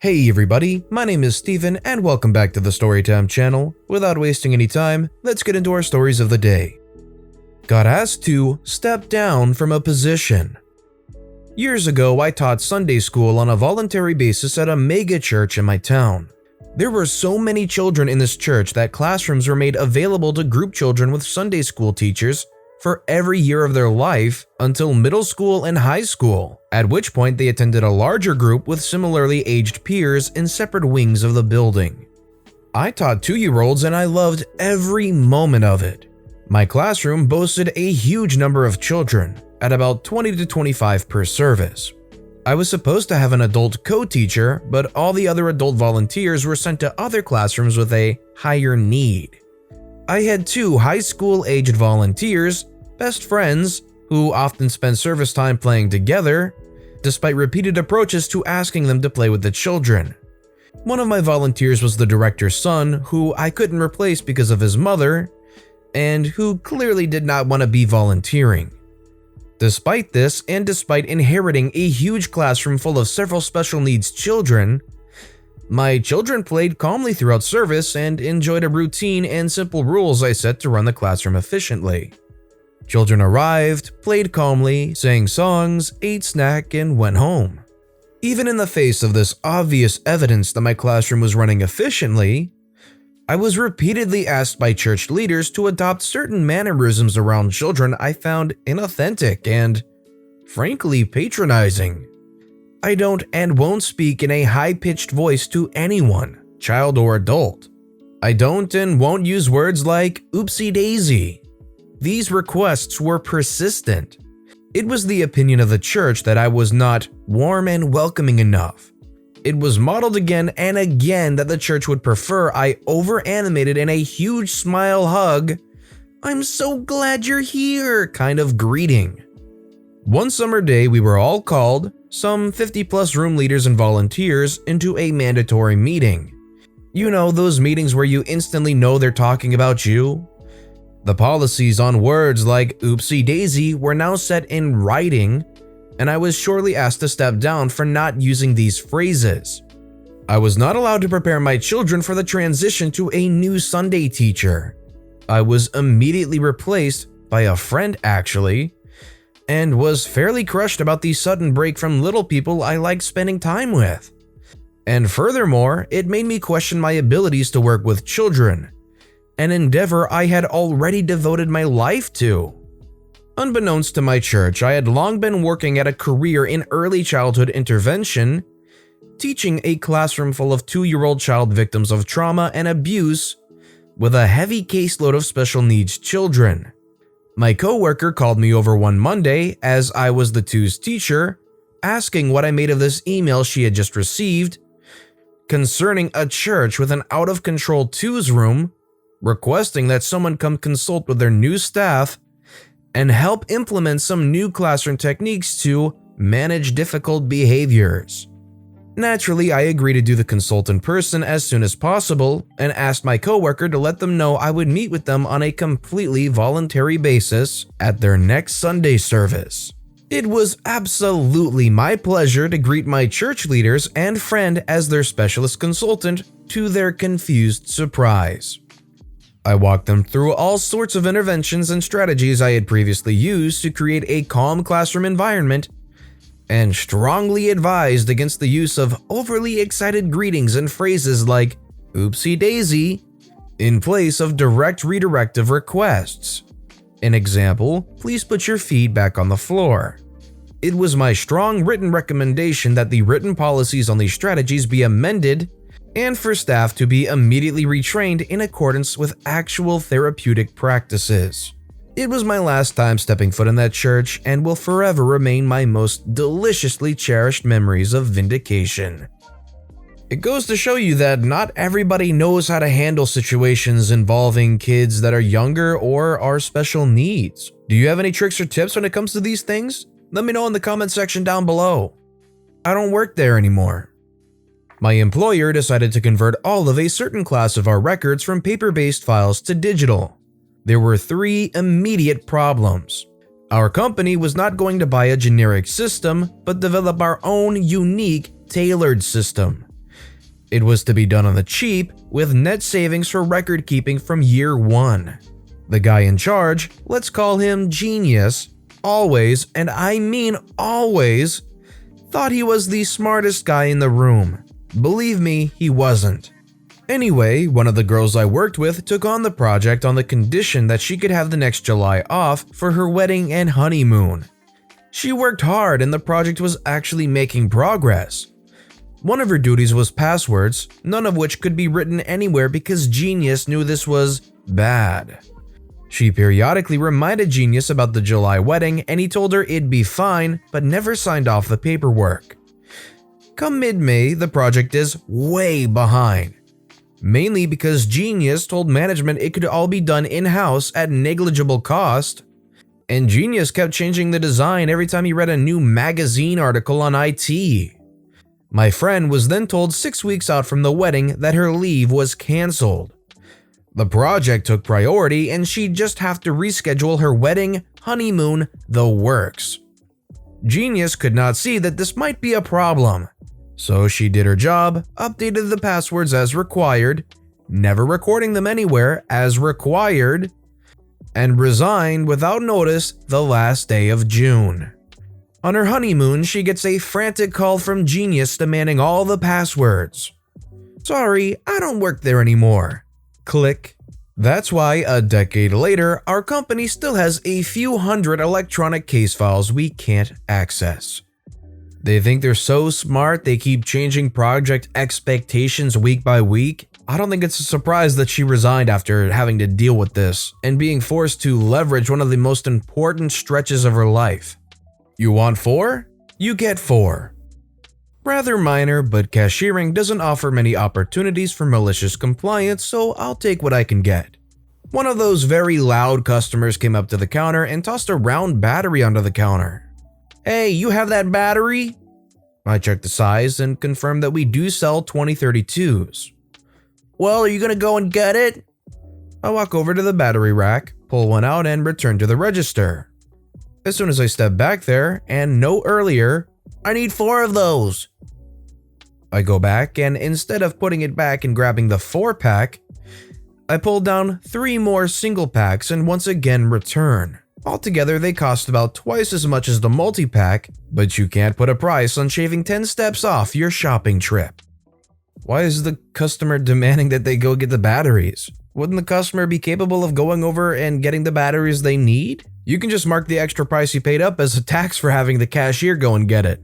Hey everybody, my name is Steven and welcome back to the Storytime channel. Without wasting any time, let's get into our stories of the day. Got asked to step down from a position. Years ago, I taught Sunday school on a voluntary basis at a mega church in my town. There were so many children in this church that classrooms were made available to group children with Sunday school teachers for every year of their life until middle school and high school, at which point they attended a larger group with similarly aged peers in separate wings of the building. I taught 2-year-olds and I loved every moment of it. My classroom boasted a huge number of children, at about 20 to 25 per service. I was supposed to have an adult co-teacher, but all the other adult volunteers were sent to other classrooms with a higher need. I had 2 high school-aged volunteers, best friends, who often spent service time playing together, despite repeated approaches to asking them to play with the children. One of my volunteers was the director's son, who I couldn't replace because of his mother, and who clearly did not want to be volunteering. Despite this, and despite inheriting a huge classroom full of several special needs children, my children played calmly throughout service and enjoyed a routine and simple rules I set to run the classroom efficiently. Children arrived, played calmly, sang songs, ate snack, and went home. Even in the face of this obvious evidence that my classroom was running efficiently, I was repeatedly asked by church leaders to adopt certain mannerisms around children I found inauthentic and, frankly, patronizing. I don't and won't speak in a high-pitched voice to anyone, child or adult. I don't and won't use words like oopsie daisy. These requests were persistent. It was the opinion of the church that I was not warm and welcoming enough. It was modeled again and again that the church would prefer I over-animated in a huge smile hug, "I'm so glad you're here" kind of greeting. One summer day, we were all called, some 50+ room leaders and volunteers, into a mandatory meeting. You know, those meetings where you instantly know they're talking about you? The policies on words like oopsie daisy were now set in writing, and I was shortly asked to step down for not using these phrases. I was not allowed to prepare my children for the transition to a new Sunday teacher. I was immediately replaced by a friend actually, and was fairly crushed about the sudden break from little people I liked spending time with. And furthermore, it made me question my abilities to work with children, an endeavor I had already devoted my life to. Unbeknownst to my church, I had long been working at a career in early childhood intervention, teaching a classroom full of 2-year-old child victims of trauma and abuse with a heavy caseload of special needs children. My coworker called me over one Monday, as I was the 2's teacher, asking what I made of this email she had just received concerning a church with an out-of-control 2's room, requesting that someone come consult with their new staff and help implement some new classroom techniques to manage difficult behaviors. Naturally, I agreed to do the consult in person as soon as possible and asked my coworker to let them know I would meet with them on a completely voluntary basis at their next Sunday service. It was absolutely my pleasure to greet my church leaders and friend as their specialist consultant, to their confused surprise. I walked them through all sorts of interventions and strategies I had previously used to create a calm classroom environment, and strongly advised against the use of overly excited greetings and phrases like oopsie daisy in place of direct redirective requests. An example, please put your feet back on the floor. It was my strong written recommendation that the written policies on these strategies be amended and for staff to be immediately retrained in accordance with actual therapeutic practices. It was my last time stepping foot in that church and will forever remain my most deliciously cherished memories of vindication. It goes to show you that not everybody knows how to handle situations involving kids that are younger or are special needs. Do you have any tricks or tips when it comes to these things? Let me know in the comment section down below. I don't work there anymore. My employer decided to convert all of a certain class of our records from paper-based files to digital. There were 3 immediate problems. Our company was not going to buy a generic system, but develop our own unique, tailored system. It was to be done on the cheap, with net savings for record keeping from year 1. The guy in charge, let's call him Genius, always, and I mean always, thought he was the smartest guy in the room. Believe me, he wasn't. Anyway, one of the girls I worked with took on the project on the condition that she could have the next July off for her wedding and honeymoon. She worked hard and the project was actually making progress. One of her duties was passwords, none of which could be written anywhere because Genius knew this was bad. She periodically reminded Genius about the July wedding and he told her it'd be fine, but never signed off the paperwork. Come mid-May, the project is way behind. Mainly because Genius told management it could all be done in-house at negligible cost. And Genius kept changing the design every time he read a new magazine article on IT. My friend was then told 6 weeks out from the wedding that her leave was cancelled. The project took priority and she'd just have to reschedule her wedding, honeymoon, the works. Genius could not see that this might be a problem. So she did her job, updated the passwords as required, never recording them anywhere as required, and resigned without notice the last day of June. On her honeymoon, she gets a frantic call from Genius demanding all the passwords. Sorry, I don't work there anymore. Click. That's why a decade later, our company still has a few hundred electronic case files we can't access. They think they're so smart they keep changing project expectations week by week. I don't think it's a surprise that she resigned after having to deal with this and being forced to leverage one of the most important stretches of her life. You want 4? You get 4. Rather minor, but cashiering doesn't offer many opportunities for malicious compliance, so I'll take what I can get. One of those very loud customers came up to the counter and tossed a round battery onto the counter. Hey, you have that battery? I checked the size and confirmed that we do sell 2032s. Well, are you gonna go and get it? I walk over to the battery rack, pull one out, and return to the register. As soon as I step back there, and no earlier, I need 4 of those. I go back, and instead of putting it back and grabbing the 4-pack, I pull down 3 more single packs and once again return. Altogether, they cost about twice as much as the multi-pack, but you can't put a price on shaving 10 steps off your shopping trip. Why is the customer demanding that they go get the batteries? Wouldn't the customer be capable of going over and getting the batteries they need? You can just mark the extra price you paid up as a tax for having the cashier go and get it.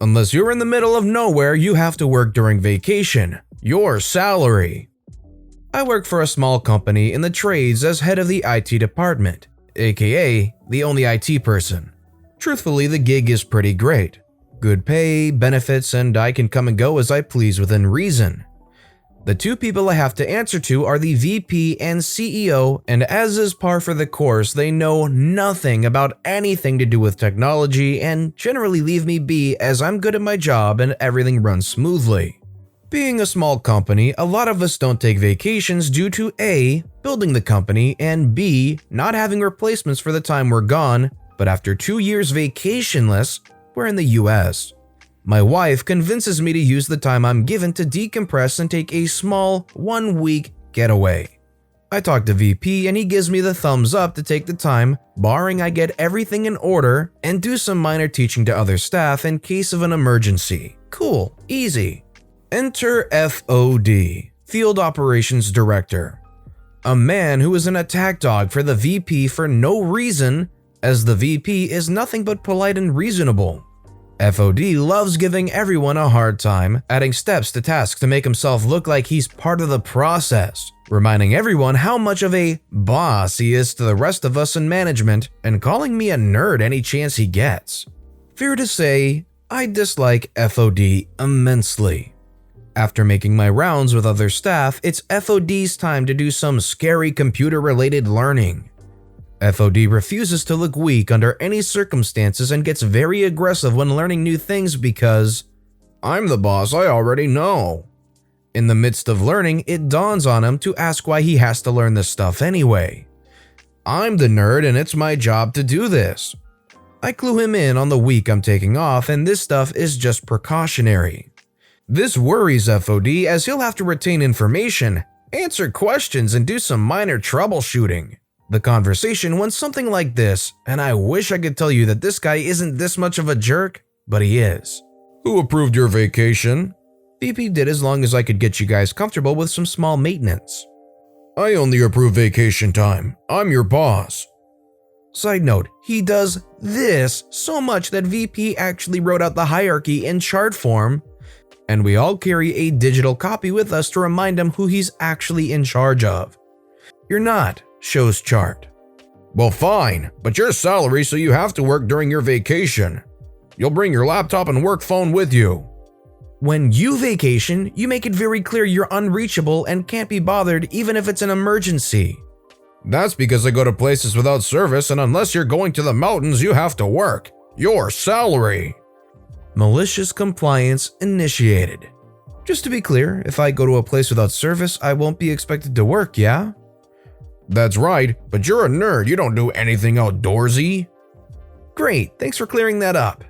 Unless you're in the middle of nowhere, you have to work during vacation. Your salary. I work for a small company in the trades as head of the IT department, aka the only IT person. Truthfully, the gig is pretty great. Good pay, benefits, and I can come and go as I please within reason. The 2 people I have to answer to are the VP and CEO, and as is par for the course, they know nothing about anything to do with technology and generally leave me be as I'm good at my job and everything runs smoothly. Being a small company, a lot of us don't take vacations due to A, building the company, and B, not having replacements for the time we're gone, but after 2 years vacationless, we're in the US. My wife convinces me to use the time I'm given to decompress and take a small 1-week getaway. I talk to VP and he gives me the thumbs up to take the time, barring I get everything in order and do some minor teaching to other staff in case of an emergency. Cool, easy. Enter FOD, Field Operations Director. A man who is an attack dog for the VP for no reason, as the VP is nothing but polite and reasonable. FOD loves giving everyone a hard time, adding steps to tasks to make himself look like he's part of the process, reminding everyone how much of a boss he is to the rest of us in management, and calling me a nerd any chance he gets. Fair to say, I dislike FOD immensely. After making my rounds with other staff, it's FOD's time to do some scary computer-related learning. FOD refuses to look weak under any circumstances and gets very aggressive when learning new things because, I'm the boss, I already know. In the midst of learning, it dawns on him to ask why he has to learn this stuff anyway. I'm the nerd and it's my job to do this. I clue him in on the week I'm taking off and this stuff is just precautionary. This worries FOD as he'll have to retain information, answer questions, and do some minor troubleshooting. The conversation went something like this, and I wish I could tell you that this guy isn't this much of a jerk, but he is. Who approved your vacation? VP did as long as I could get you guys comfortable with some small maintenance. I only approve vacation time. I'm your boss. Side note, he does this so much that VP actually wrote out the hierarchy in chart form, and we all carry a digital copy with us to remind him who he's actually in charge of. You're not, shows chart. Well, fine, but you're salary, so you have to work during your vacation. You'll bring your laptop and work phone with you. When you vacation, you make it very clear you're unreachable and can't be bothered even if it's an emergency. That's because I go to places without service, and unless you're going to the mountains, you have to work. Your salary. Malicious compliance initiated. Just to be clear, if I go to a place without service, I won't be expected to work, yeah? That's right, but you're a nerd. You don't do anything outdoorsy. Great, thanks for clearing that up.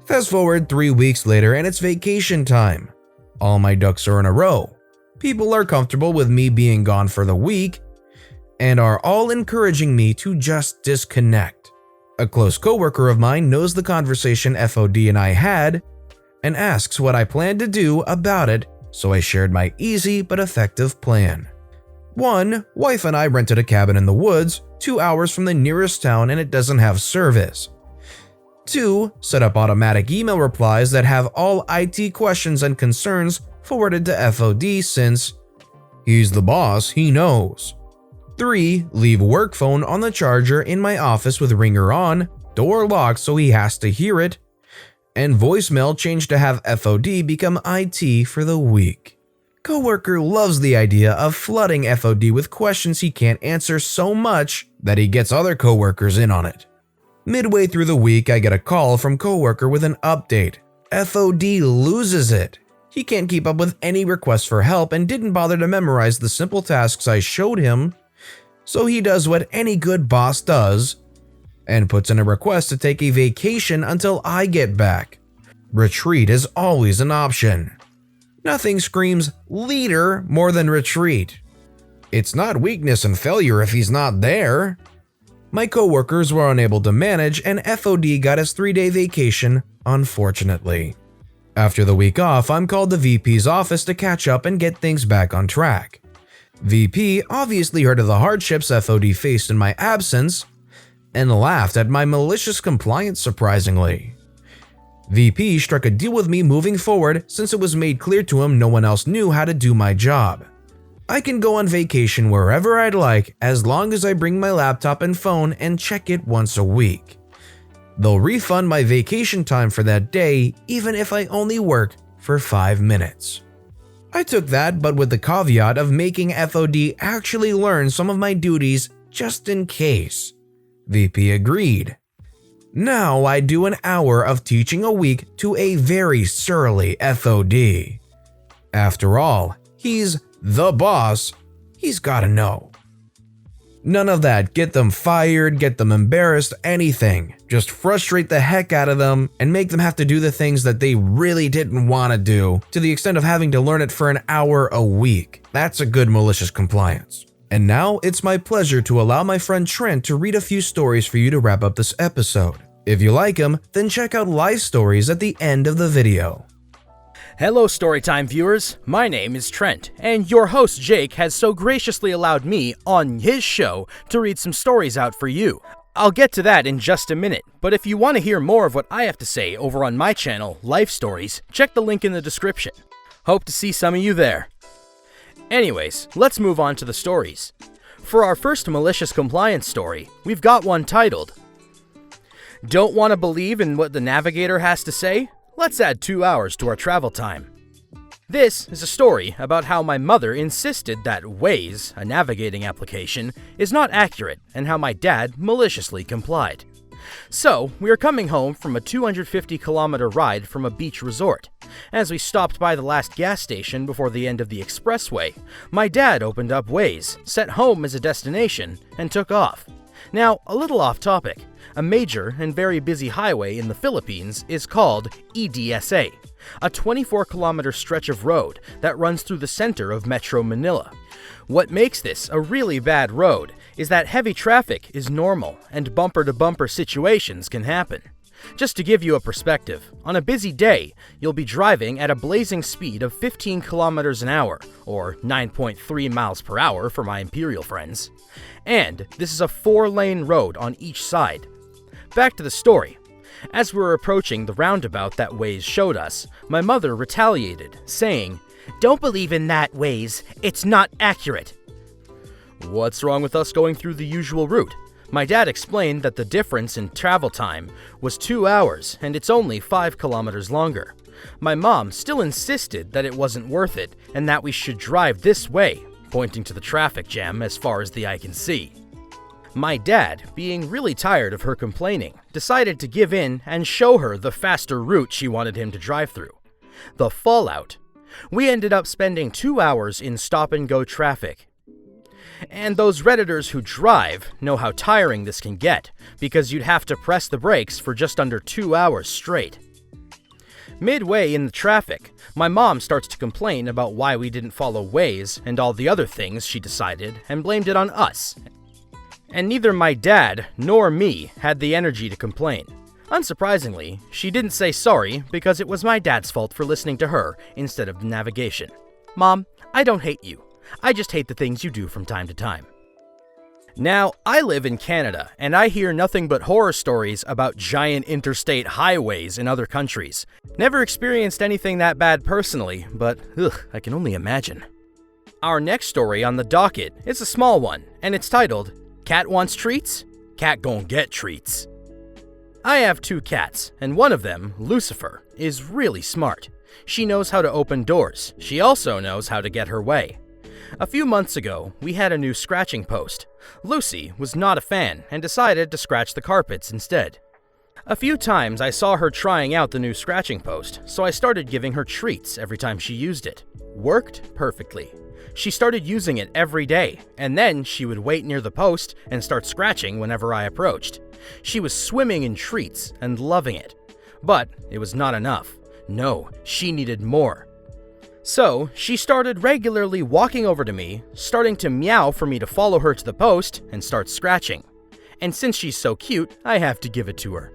Fast forward 3 weeks later and it's vacation time. All my ducks are in a row. People are comfortable with me being gone for the week and are all encouraging me to just disconnect. A close coworker of mine knows the conversation FOD and I had and asks what I plan to do about it, so I shared my easy but effective plan. 1. Wife and I rented a cabin in the woods 2 hours from the nearest town and it doesn't have service. 2. Set up automatic email replies that have all IT questions and concerns forwarded to FOD since he's the boss, he knows. 3. Leave work phone on the charger in my office with ringer on, door locked so he has to hear it, and voicemail changed to have FOD become IT for the week. Coworker loves the idea of flooding FOD with questions he can't answer so much that he gets other coworkers in on it. Midway through the week, I get a call from coworker with an update. FOD loses it. He can't keep up with any requests for help and didn't bother to memorize the simple tasks I showed him, so he does what any good boss does and puts in a request to take a vacation until I get back. Retreat is always an option. Nothing screams leader more than retreat. It's not weakness and failure if he's not there. My coworkers were unable to manage and FOD got his 3-day vacation, unfortunately. After the week off, I'm called to VP's office to catch up and get things back on track. VP obviously heard of the hardships FOD faced in my absence and laughed at my malicious compliance surprisingly. VP struck a deal with me moving forward since it was made clear to him no one else knew how to do my job. I can go on vacation wherever I'd like as long as I bring my laptop and phone and check it once a week. They'll refund my vacation time for that day even if I only work for 5 minutes. I took that, but with the caveat of making FOD actually learn some of my duties just in case. VP agreed. Now I do an hour of teaching a week to a very surly FOD. After all, he's the boss, he's gotta know. None of that get them fired, get them embarrassed, anything. Just frustrate the heck out of them and make them have to do the things that they really didn't want to do to the extent of having to learn it for an hour a week. That's a good malicious compliance. And now it's my pleasure to allow my friend Trent to read a few stories for you to wrap up this episode. If you like them, then check out live stories at the end of the video. Hello Storytime viewers, my name is Trent, and your host Jake has so graciously allowed me, on his show, to read some stories out for you. I'll get to that in just a minute, but if you want to hear more of what I have to say over on my channel, Life Stories, check the link in the description. Hope to see some of you there. Anyways, let's move on to the stories. For our first malicious compliance story, we've got one titled, Don't Want to Believe in What the Navigator Has to Say? Let's add 2 hours to our travel time. This is a story about how my mother insisted that Waze, a navigating application, is not accurate and how my dad maliciously complied. So, we are coming home from a 250-kilometer ride from a beach resort. As we stopped by the last gas station before the end of the expressway, my dad opened up Waze, set home as a destination, and took off. Now, a little off topic. A major and very busy highway in the Philippines is called EDSA, a 24-kilometer stretch of road that runs through the center of Metro Manila. What makes this a really bad road is that heavy traffic is normal and bumper-to-bumper situations can happen. Just to give you a perspective, on a busy day, you'll be driving at a blazing speed of 15 kilometers an hour, or 9.3 miles per hour for my Imperial friends. And this is a 4-lane road on each side. Back to the story. As we were approaching the roundabout that Waze showed us, my mother retaliated, saying, "Don't believe in that, Waze. It's not accurate." What's wrong with us going through the usual route? My dad explained that the difference in travel time was 2 hours and it's only 5 kilometers longer. My mom still insisted that it wasn't worth it and that we should drive this way, pointing to the traffic jam as far as the eye can see. My dad, being really tired of her complaining, decided to give in and show her the faster route she wanted him to drive through. The fallout. We ended up spending 2 hours in stop-and-go traffic. And those Redditors who drive know how tiring this can get, because you'd have to press the brakes for just under 2 hours straight. Midway in the traffic, my mom starts to complain about why we didn't follow Waze and all the other things she decided and blamed it on us. And neither my dad nor me had the energy to complain. Unsurprisingly, she didn't say sorry because it was my dad's fault for listening to her instead of navigation. Mom, I don't hate you. I just hate the things you do from time to time. Now, I live in Canada, and I hear nothing but horror stories about giant interstate highways in other countries. Never experienced anything that bad personally, but I can only imagine. Our next story on the docket is a small one, and it's titled, "Cat Wants Treats? Cat Gon' Get Treats." I have 2 cats, and one of them, Lucifer, is really smart. She knows how to open doors. She also knows how to get her way. A few months ago, we had a new scratching post. Lucy was not a fan and decided to scratch the carpets instead. A few times I saw her trying out the new scratching post, so I started giving her treats every time she used it. Worked perfectly. She started using it every day, and then she would wait near the post and start scratching whenever I approached. She was swimming in treats and loving it. But it was not enough. No, she needed more. So, she started regularly walking over to me, starting to meow for me to follow her to the post and start scratching. And since she's so cute, I have to give it to her.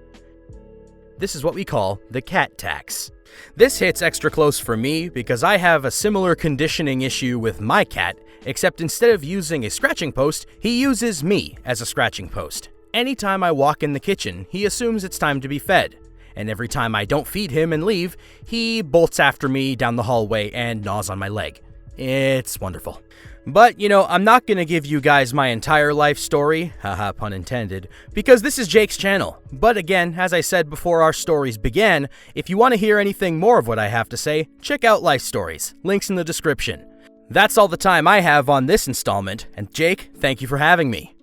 This is what we call the cat tax. This hits extra close for me because I have a similar conditioning issue with my cat, except instead of using a scratching post, he uses me as a scratching post. Anytime I walk in the kitchen, he assumes it's time to be fed. And every time I don't feed him and leave, he bolts after me down the hallway and gnaws on my leg. It's wonderful. But, I'm not gonna give you guys my entire life story, haha, pun intended, because this is Jake's channel. But again, as I said before our stories began, if you want to hear anything more of what I have to say, check out Life Stories, links in the description. That's all the time I have on this installment, and Jake, thank you for having me.